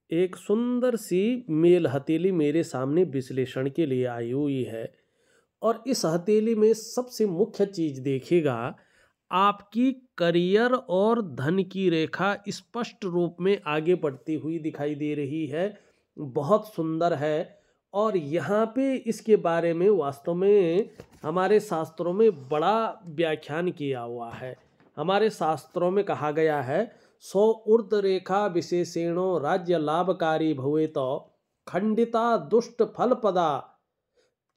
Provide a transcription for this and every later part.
एक सुंदर सी मेल हथेली मेरे सामने विश्लेषण के लिए आई हुई है। और इस हथेली में सबसे मुख्य चीज देखिएगा, आपकी करियर और धन की रेखा स्पष्ट रूप में आगे बढ़ती हुई दिखाई दे रही है। बहुत सुंदर है। और यहाँ पे इसके बारे में वास्तव में हमारे शास्त्रों में बड़ा व्याख्यान किया हुआ है। हमारे शास्त्रों में कहा गया है, सो ऊर्ध रेखा विशेषेणो राज्य लाभकारी भवेत खंडिता दुष्ट फल पदा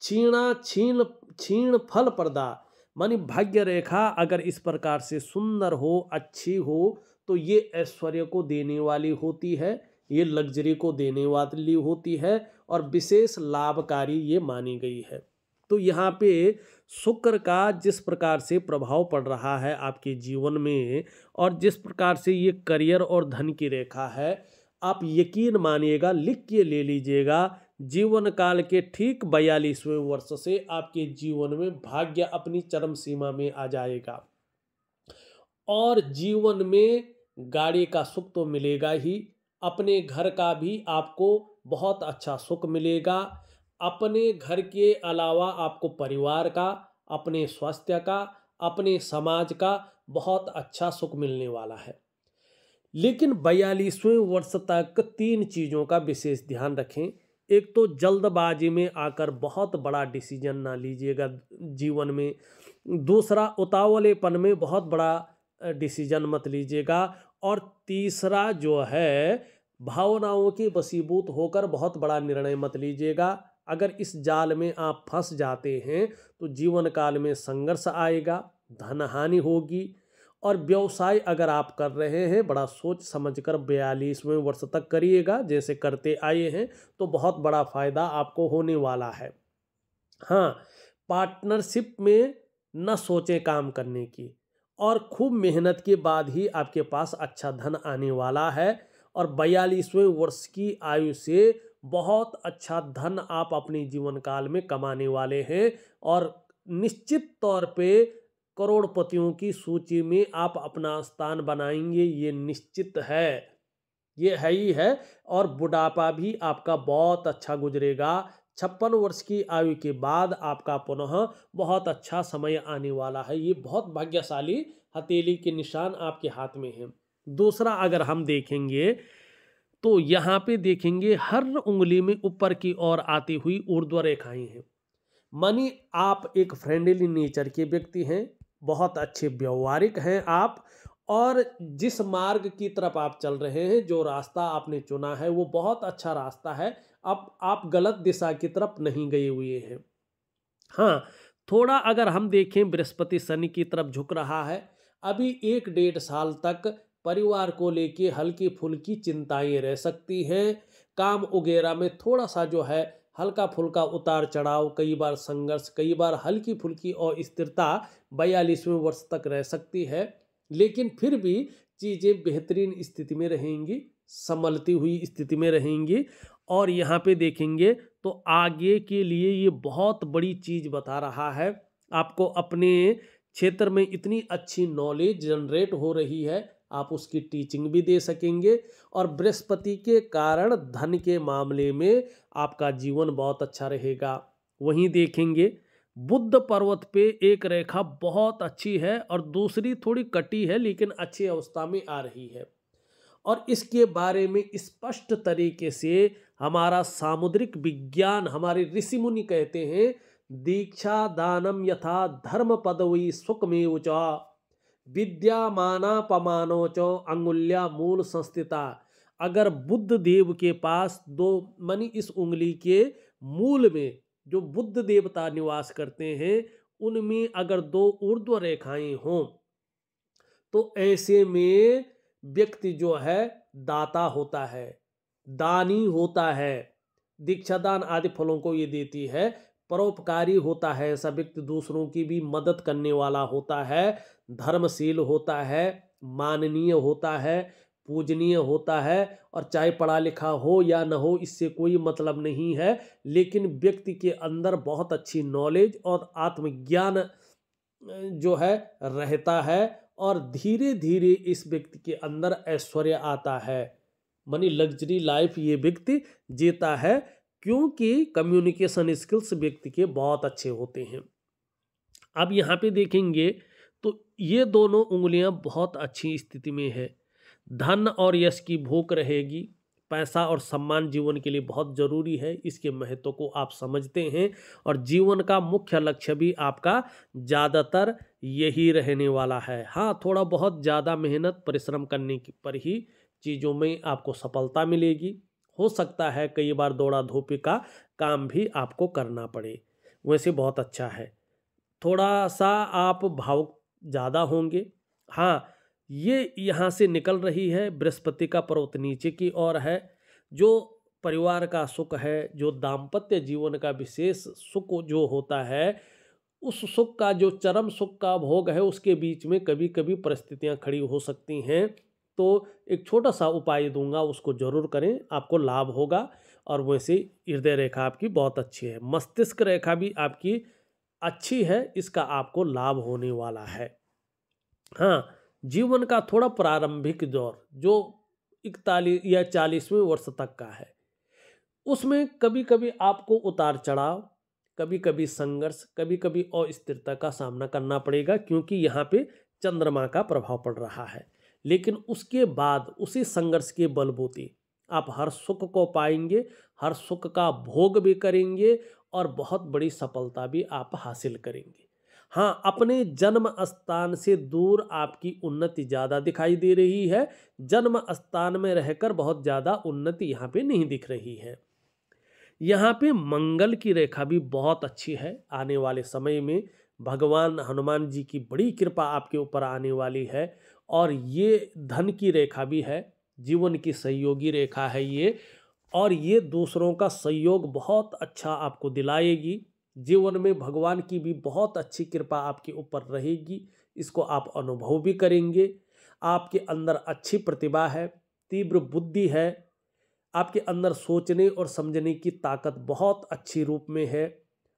क्षीणा क्षीण क्षीण फल प्रदा। मानी भाग्य रेखा अगर इस प्रकार से सुंदर हो, अच्छी हो, तो ये ऐश्वर्य को देने वाली होती है, ये लग्जरी को देने वाली होती है और विशेष लाभकारी ये मानी गई है। तो यहाँ पे शुक्र का जिस प्रकार से प्रभाव पड़ रहा है आपके जीवन में और जिस प्रकार से ये करियर और धन की रेखा है, आप यकीन मानिएगा, लिख के ले लीजिएगा, जीवन काल के ठीक 42वें वर्ष से आपके जीवन में भाग्य अपनी चरम सीमा में आ जाएगा। और जीवन में गाड़ी का सुख तो मिलेगा ही, अपने घर का भी आपको बहुत अच्छा सुख मिलेगा। अपने घर के अलावा आपको परिवार का, अपने स्वास्थ्य का, अपने समाज का बहुत अच्छा सुख मिलने वाला है। लेकिन 42वें वर्ष तक 3 चीज़ों का विशेष ध्यान रखें। एक तो जल्दबाजी में आकर बहुत बड़ा डिसीजन ना लीजिएगा जीवन में। दूसरा, उतावलेपन में बहुत बड़ा डिसीजन मत लीजिएगा। और तीसरा जो है, भावनाओं के वशीभूत होकर बहुत बड़ा निर्णय मत लीजिएगा। अगर इस जाल में आप फंस जाते हैं तो जीवन काल में संघर्ष आएगा, धन हानि होगी। और व्यवसाय अगर आप कर रहे हैं, बड़ा सोच समझकर 42वें वर्ष तक करिएगा, जैसे करते आए हैं, तो बहुत बड़ा फायदा आपको होने वाला है। हाँ, पार्टनरशिप में न सोचें काम करने की, और खूब मेहनत के बाद ही आपके पास अच्छा धन आने वाला है। और 42वें वर्ष की आयु से बहुत अच्छा धन आप अपने जीवन काल में कमाने वाले हैं और निश्चित तौर पे करोड़पतियों की सूची में आप अपना स्थान बनाएंगे, ये निश्चित है, ये है ही है। और बुढ़ापा भी आपका बहुत अच्छा गुजरेगा। 56 वर्ष की आयु के बाद आपका पुनः बहुत अच्छा समय आने वाला है। ये बहुत भाग्यशाली हथेली के निशान आपके हाथ में है। दूसरा, अगर हम देखेंगे तो यहाँ पे देखेंगे हर उंगली में ऊपर की ओर आती हुई ऊर्ध्व रेखाएं हैं। मानी आप एक फ्रेंडली नेचर के व्यक्ति हैं, बहुत अच्छे व्यवहारिक हैं आप, और जिस मार्ग की तरफ आप चल रहे हैं, जो रास्ता आपने चुना है, वो बहुत अच्छा रास्ता है। अब आप गलत दिशा की तरफ नहीं गए हुए हैं। हाँ, थोड़ा अगर हम देखें, बृहस्पति शनि की तरफ झुक रहा है। अभी 1 डेढ़ साल तक परिवार को लेके हल्की फुल्की चिंताएं रह सकती हैं। काम वगैरह में थोड़ा सा जो है हल्का फुल्का उतार चढ़ाव, कई बार संघर्ष, कई बार हल्की फुल्की अस्थिरता 42वें वर्ष तक रह सकती है। लेकिन फिर भी चीज़ें बेहतरीन स्थिति में रहेंगी, संभलती हुई स्थिति में रहेंगी। और यहाँ पे देखेंगे तो आगे के लिए ये बहुत बड़ी चीज़ बता रहा है। आपको अपने क्षेत्र में इतनी अच्छी नॉलेज जनरेट हो रही है, आप उसकी टीचिंग भी दे सकेंगे। और बृहस्पति के कारण धन के मामले में आपका जीवन बहुत अच्छा रहेगा। वहीं देखेंगे बुद्ध पर्वत पे एक रेखा बहुत अच्छी है और दूसरी थोड़ी कटी है, लेकिन अच्छी अवस्था में आ रही है। और इसके बारे में स्पष्ट तरीके से हमारा सामुद्रिक विज्ञान, हमारे ऋषि मुनि कहते हैं, दीक्षा दानम यथा धर्म पदवी सुखमेव च विद्यामानापमानो च अंगुल्या मूल संस्थिता। अगर बुद्ध देव के पास दो, मानी इस उंगली के मूल में जो बुद्ध देवता निवास करते हैं, उनमें अगर 2 ऊर्ध्व रेखाएं हों, तो ऐसे में व्यक्ति जो है दाता होता है, दानी होता है, दीक्षादान आदि फलों को ये देती है। परोपकारी होता है ऐसा व्यक्ति, दूसरों की भी मदद करने वाला होता है, धर्मशील होता है, माननीय होता है, पूजनीय होता है। और चाहे पढ़ा लिखा हो या न हो, इससे कोई मतलब नहीं है, लेकिन व्यक्ति के अंदर बहुत अच्छी नॉलेज और आत्मज्ञान जो है रहता है और धीरे धीरे इस व्यक्ति के अंदर ऐश्वर्य आता है। मानी लग्जरी लाइफ ये व्यक्ति जीता है, क्योंकि कम्युनिकेशन स्किल्स व्यक्ति के बहुत अच्छे होते हैं। अब यहाँ पे देखेंगे तो ये दोनों उंगलियां बहुत अच्छी स्थिति में है। धन और यश की भूख रहेगी। पैसा और सम्मान जीवन के लिए बहुत जरूरी है, इसके महत्व को आप समझते हैं और जीवन का मुख्य लक्ष्य भी आपका ज़्यादातर यही रहने वाला है। हाँ, थोड़ा बहुत ज़्यादा मेहनत परिश्रम करने की पर ही चीज़ों में आपको सफलता मिलेगी। हो सकता है कई बार दौड़ा धूपी का काम भी आपको करना पड़े, वैसे बहुत अच्छा है। थोड़ा सा आप भावुक ज़्यादा होंगे। हाँ, ये यहाँ से निकल रही है, बृहस्पति का पर्वत नीचे की ओर है। जो परिवार का सुख है, जो दाम्पत्य जीवन का विशेष सुख जो होता है, उस सुख का जो चरम सुख का भोग है, उसके बीच में कभी कभी परिस्थितियाँ खड़ी हो सकती हैं। तो एक छोटा सा उपाय दूंगा, उसको जरूर करें, आपको लाभ होगा। और वैसे हृदय रेखा आपकी बहुत अच्छी है, मस्तिष्क रेखा भी आपकी अच्छी है, इसका आपको लाभ होने वाला है। हाँ, जीवन का थोड़ा प्रारंभिक दौर जो 41 या 40वें वर्ष तक का है, उसमें कभी कभी आपको उतार चढ़ाव, कभी कभी संघर्ष, कभी कभी अस्थिरता का सामना करना पड़ेगा, क्योंकि यहाँ पे चंद्रमा का प्रभाव पड़ रहा है। लेकिन उसके बाद उसी संघर्ष के बलबूते आप हर सुख को पाएंगे, हर सुख का भोग भी करेंगे और बहुत बड़ी सफलता भी आप हासिल करेंगे। हाँ, अपने जन्म स्थान से दूर आपकी उन्नति ज़्यादा दिखाई दे रही है। जन्म स्थान में रहकर बहुत ज़्यादा उन्नति यहाँ पे नहीं दिख रही है। यहाँ पे मंगल की रेखा भी बहुत अच्छी है। आने वाले समय में भगवान हनुमान जी की बड़ी कृपा आपके ऊपर आने वाली है। और ये धन की रेखा भी है, जीवन की सहयोगी रेखा है ये, और ये दूसरों का सहयोग बहुत अच्छा आपको दिलाएगी। जीवन में भगवान की भी बहुत अच्छी कृपा आपके ऊपर रहेगी, इसको आप अनुभव भी करेंगे। आपके अंदर अच्छी प्रतिभा है, तीव्र बुद्धि है, आपके अंदर सोचने और समझने की ताकत बहुत अच्छी रूप में है।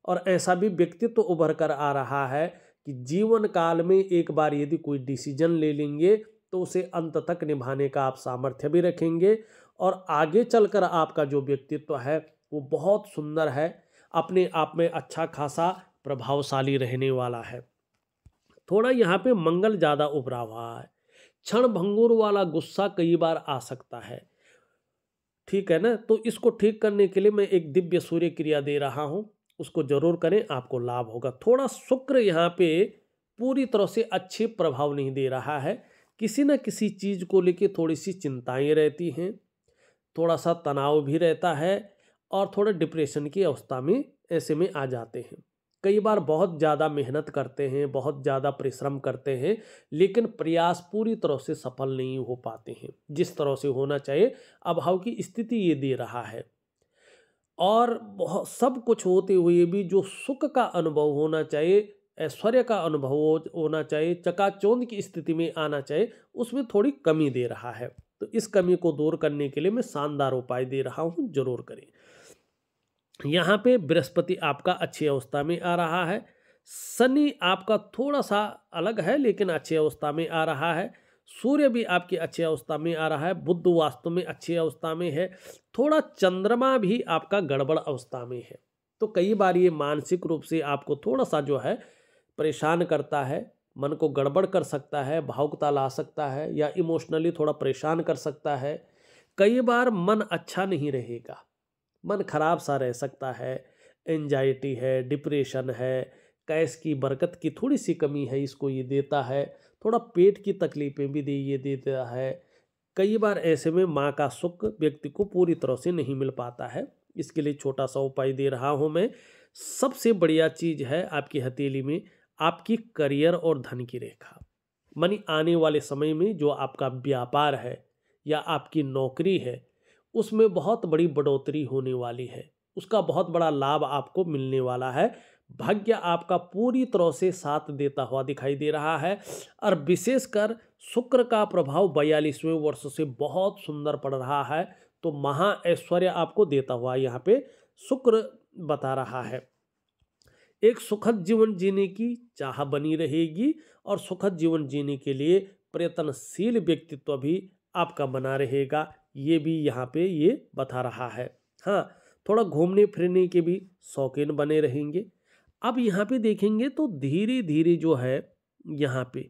और ऐसा भी व्यक्तित्व उभर कर आ रहा है कि जीवन काल में एक बार यदि कोई डिसीजन ले लेंगे तो उसे अंत तक निभाने का आप सामर्थ्य भी रखेंगे। और आगे चलकर आपका जो व्यक्तित्व है वो बहुत सुंदर है, अपने आप में अच्छा खासा प्रभावशाली रहने वाला है। थोड़ा यहाँ पे मंगल ज़्यादा उभरा हुआ है, क्षण भंगुर वाला गुस्सा कई बार आ सकता है, ठीक है ना। तो इसको ठीक करने के लिए मैं एक दिव्य सूर्य क्रिया दे रहा हूँ, उसको जरूर करें, आपको लाभ होगा। थोड़ा शुक्र यहाँ पे पूरी तरह से अच्छे प्रभाव नहीं दे रहा है, किसी न किसी चीज़ को लेके थोड़ी सी चिंताएं रहती हैं, थोड़ा सा तनाव भी रहता है और थोड़ा डिप्रेशन की अवस्था में ऐसे में आ जाते हैं। कई बार बहुत ज़्यादा मेहनत करते हैं, बहुत ज़्यादा परिश्रम करते हैं, लेकिन प्रयास पूरी तरह से सफल नहीं हो पाते हैं जिस तरह से होना चाहिए। अभाव की स्थिति ये दे रहा है। और बहुत सब कुछ होते हुए भी जो सुख का अनुभव होना चाहिए, ऐश्वर्य का अनुभव होना चाहिए, चकाचौंध की स्थिति में आना चाहिए, उसमें थोड़ी कमी दे रहा है। तो इस कमी को दूर करने के लिए मैं शानदार उपाय दे रहा हूँ, जरूर करें। यहाँ पे बृहस्पति आपका अच्छी अवस्था में आ रहा है, शनि आपका थोड़ा सा अलग है लेकिन अच्छी अवस्था में आ रहा है, सूर्य भी आपकी अच्छी अवस्था में आ रहा है, बुध वास्तु में अच्छी अवस्था में है, थोड़ा चंद्रमा भी आपका गड़बड़ अवस्था में है। तो कई बार ये मानसिक रूप से आपको थोड़ा सा जो है परेशान करता है, मन को गड़बड़ कर सकता है, भावुकता ला सकता है या इमोशनली थोड़ा परेशान कर सकता है। कई बार मन अच्छा नहीं रहेगा, मन खराब सा रह सकता है, एंजाइटी है, डिप्रेशन है, कैश की बरकत की थोड़ी सी कमी है, इसको ये देता है। थोड़ा पेट की तकलीफें भी ये देता है। कई बार ऐसे में माँ का सुख व्यक्ति को पूरी तरह से नहीं मिल पाता है, इसके लिए छोटा सा उपाय दे रहा हूँ मैं। सबसे बढ़िया चीज़ है आपकी हथेली में आपकी करियर और धन की रेखा, मानी आने वाले समय में जो आपका व्यापार है या आपकी नौकरी है उसमें बहुत बड़ी बढ़ोतरी होने वाली है, उसका बहुत बड़ा लाभ आपको मिलने वाला है। भाग्य आपका पूरी तरह से साथ देता हुआ दिखाई दे रहा है। और विशेषकर शुक्र का प्रभाव 42वें वर्ष से बहुत सुंदर पड़ रहा है, तो महा ऐश्वर्य आपको देता हुआ यहाँ पे शुक्र बता रहा है। एक सुखद जीवन जीने की चाह बनी रहेगी और सुखद जीवन जीने के लिए प्रयत्नशील व्यक्तित्व भी आपका बना रहेगा। ये भी यहाँ पे ये बता रहा है। हाँ, थोड़ा घूमने फिरने के भी शौकीन बने रहेंगे। अब यहाँ पे देखेंगे तो धीरे धीरे जो है यहाँ पे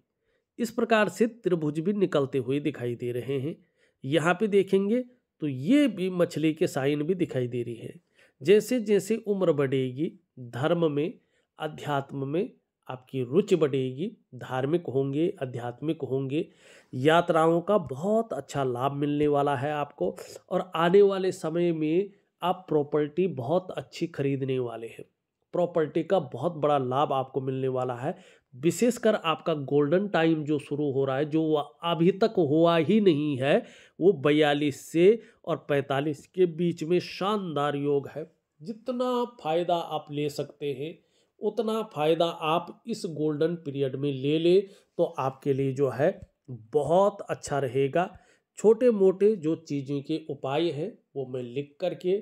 इस प्रकार से त्रिभुज भी निकलते हुए दिखाई दे रहे हैं। यहाँ पे देखेंगे तो ये भी मछली के साइन भी दिखाई दे रही है। जैसे जैसे उम्र बढ़ेगी, धर्म में, अध्यात्म में आपकी रुचि बढ़ेगी, धार्मिक होंगे, आध्यात्मिक होंगे, यात्राओं का बहुत अच्छा लाभ मिलने वाला है आपको। और आने वाले समय में आप प्रॉपर्टी बहुत अच्छी खरीदने वाले हैं। प्रॉपर्टी का बहुत बड़ा लाभ आपको मिलने वाला है। विशेषकर आपका गोल्डन टाइम जो शुरू हो रहा है, जो अभी तक हुआ ही नहीं है, वो 42 से और 45 के बीच में शानदार योग है। जितना फायदा आप ले सकते हैं उतना फायदा आप इस गोल्डन पीरियड में ले ले तो आपके लिए जो है बहुत अच्छा रहेगा। छोटे मोटे जो चीज़ों के उपाय हैं वो मैं लिख करके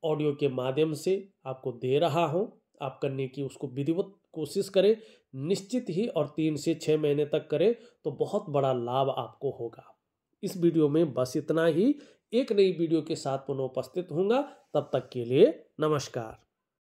ऑडियो के माध्यम से आपको दे रहा हूँ। आप करने की उसको विधिवत कोशिश करें, निश्चित ही, और 3 से 6 महीने तक करें तो बहुत बड़ा लाभ आपको होगा। इस वीडियो में बस इतना ही। एक नई वीडियो के साथ पुनः उपस्थित होऊंगा। तब तक के लिए नमस्कार।